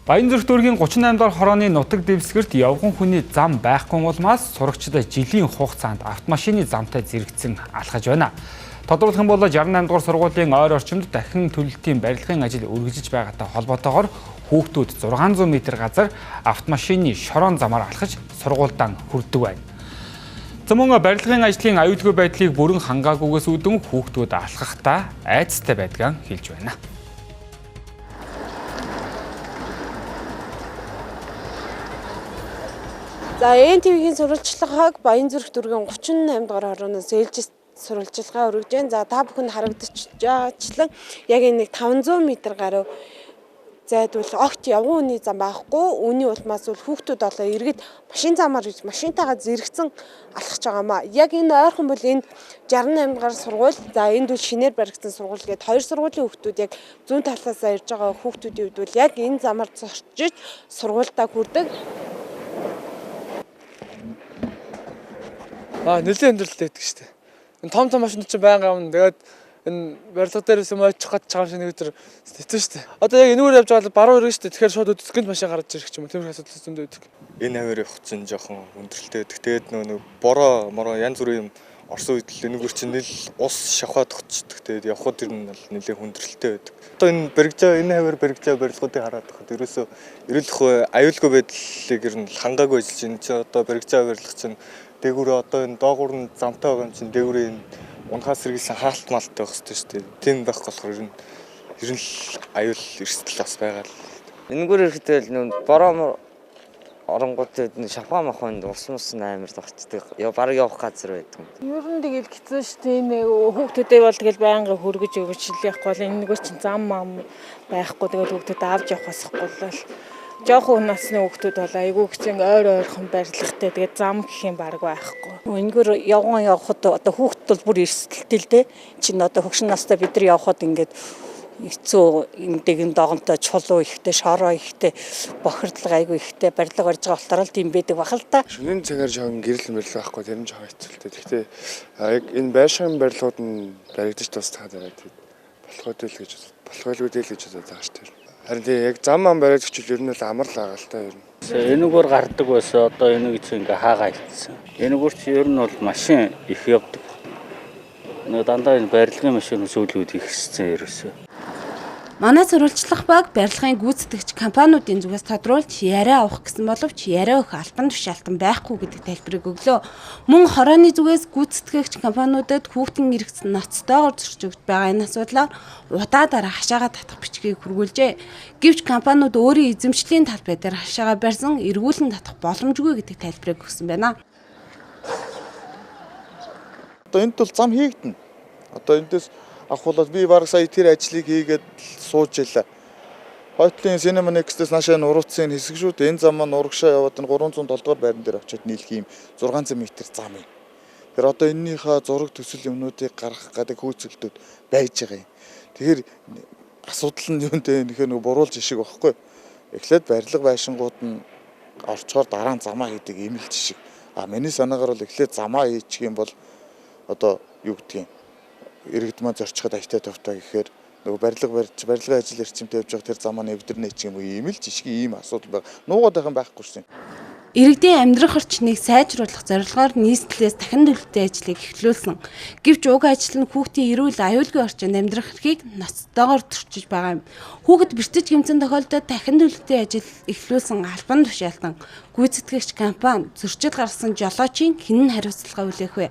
Баянзүрх дүүргийн 38 дугаар хорооны нутаг дэвсгэрт явган хүний зам байхгүй улмаас сурагчдаа жилийн хугацаанд автомашины замтай зэрэгцэн алхаж байна. Тодруулах юм бол 68 дугаар сургуулийн ойр орчимд дахин төлөлтийн барилгын ажил үргэлжиж байгаатай холбоотойгоор хүүхдүүд 600 м газар автомашины шорон замаар алхаж сургуульдаа хүрдэг байна. Мөн барилгын ажлын аюулгүй байдлыг бүрэн хангаагүйгээс үүдэн хүүхдүүд алхахдаа айцтай байдгаа хэлж байна. За НТВ-ийн сурвалжлагыг Баянзүрх дүүргийн 38 дугаар хорооноос ээлжиж сурвалжлагаа өргөж байна. За та бүхэнд харагдчихлаа. Яг энэ 500 м гаруй зайдвал огт явган хүний зам байхгүй. Үүний улмаас бол хүүхдүүд олоо иргэд машин замаар машинтайгаа зэрэгцэн алхаж байгаамаа. Яг энэ ойрхон бол энэ 68 дугаар сургууль. За энд бол шинээр баригдсан сургууль гээд хоёр сургуулийн хүүхдүүд яг зүүн талаасаа ирж байгаа хүүхдүүдийн хувьд бол яг энэ замаар зорчиж сургуульдаа хүрдэг. Нэлээд өндөрлөлтэй байдаг шүү дээ. Энэ том машинууд чинь байнга явна. Тэгээд энэ барилга дээрээс юм очих гад чагаа шинэ өдөр хэцүү шүү дээ. Одоо яг энэгээр явж байгаа бол баруун иргэн шүү дээ. Тэгэхээр шууд өдөртгөнд машин гарч ирэх юм. Тиймэрхүү асуудал зөндөө байдаг. Энэ хавар явах чинь жоохон өндөрлөлтэй байдаг. Тэгээд нөгөө бороо янз бүрийн юм орсон үед л энэгээр чинь нэл ус шавхаад өгчдөг. Тэгээд явхад ер нь бол нэлээд хүндрэлтэй байдаг. Одоо энэ хавар баригжаа барилгуудыг хараад байхад ерөөсөө эрэлх аюулгүй байдлыг ер нь хангаагүй ажиллаж энэ чинь одоо баригжаа барилга чинь дээгүүрээ одоо энэ доогуур нь замтай байгаа юм чинь дээгүүрээ энэ унахаас сэргийлсэн хаалт малт байх хэрэгтэй шүү дээ. Тийм байх болохоор ер нь л аюул эрсдэл бас байгаа л. Энэгээр ирэхдээ л бороо оронгууд шапаа маханд ус амар зогцдог. Бараг явах газар байдаг. Ер нь тэгэл хэцүү шүү дээ. Нэг хүүхдүүдээ бол тэгэл байнга хөргөж өгч явахгүй бол энэгээр чинь зам байхгүй тэгэл хүүхдүүд авч явах байхгүй бол жоохон насны хүүхдүүд бол айгүй хэцүү ойрхон барилгатай тэгээд зам гэх юм баг байхгүй. Энэгээр явган явхад одоо хүүхд бол бүр эрсдэлтэй л дээ. Чин одоо хөгшин настай бид нар явхад ингээд хэцүү эндэгэн догонтой чулуу ихтэй, шороо ихтэй, бохирдлага айгүй ихтэй барилга барьж байгаа болохоор л тийм байдаг бахал та. Шөнийн цагаар жоохон гэрэл мэрэл байхгүй тэр нь жоохон хэцүүлтэй. Гэхдээ яг энэ байшин барилгууд нь баригдаж дуусгаад байгаа тийм болохгүй л гэж бодож байгаа шүү дээ. Харин тийм яг зам баригдчих ер нь л амар л байгаа л та ер нь. Энэгээр гардаг байсан одоо энийг чинь ингээ хаагаа хийсэн. Энэгээр чи ер нь бол машин их явдаг. Нэг дандаа энэ барилгын машин сүүлүүд их хэссэн ерөөсөө. Манай сурвалжлах баг барилгын гүйцэтгэгч компаниудын зүгээс тодруулж яриа авах гэсэн боловч яриа өгөх албан тушаалтан байхгүй гэдэг тайлбарыг өглөө. Мөн хорооны зүгээс гүйцэтгэгч компаниудад хүүхдийн эрх ноцтойгоор зөрчигдөж байгаа энэ асуудлаар удаадараа хашаага татах бичгийг хүргүүлжээ. Гэвч компаниуд өөрийн эзэмшлийн талбай дээр хашаага барьсан эргүүлэн татах боломжгүй гэдэг тайлбарыг өгсөн байна. Одоо энд бол зам хийгдэнэ. Одоо эндээс авах бол би баг сая тэр ажлыг хийгээд сууж илаа. Хойтлын Cinemanex-ээс наашаа нурууцсан хэсэг шүү дээ. Энэ зам маань урагшаа яваад 307 дугаар байран дээр очиод нийлэх юм 600 м зам юм. Тэр одоо энэнийхээ зураг төсөл юмнуудыг гаргах гэдэг хөөцөлтөд байж байгаа юм. Тэгэхээр асуудал нь юунтэй нөхөр буруулж ишиг багхгүй. Эхлээд барилга байшингууд нь орчхоор дараа нь замаа хийдэг юм л жишг. Миний санаагаар бол эхлээд замаа хийчих юм бол одоо юу гэдгийг иргэд маань зорчиход аятаа тавтаа гэхээр нөгөө барилга ажил эрчимтэй явж байгаа тэр замаа нэвдэрнэ ч юм уу ийм л жишгийн ийм асуудал баг. Нуугаад байх юм байхгүй шин. Иргэдийн амьдрах орчныг сайжруулах зорилгоор нийслэлээс дахин төлөвтэй ажлыг эхлүүлсэн. Гэвч уг ажил нь хүүхдийн эрүүл аюулгүй орчинд амьдрах эрхийг ноцтойгоор зөрчиж байгаа юм. Хүүхэд бэртэж гэмцэн тохиолдолд дахин төлөвтэй ажил эхлүүлсэн албан тушаалтан гүйцэтгэгч компани зөрчил гаргасан жолоочийн хэн хариуцлага хүлээх вэ?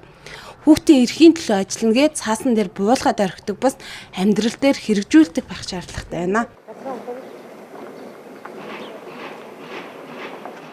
Хүүхдийн эрхийн төлөө ажиллана гэж цаасан дээр буулгаад орхидог бас амьдрал дээр хэрэгжүүлдэг байх шаардлагатай байна.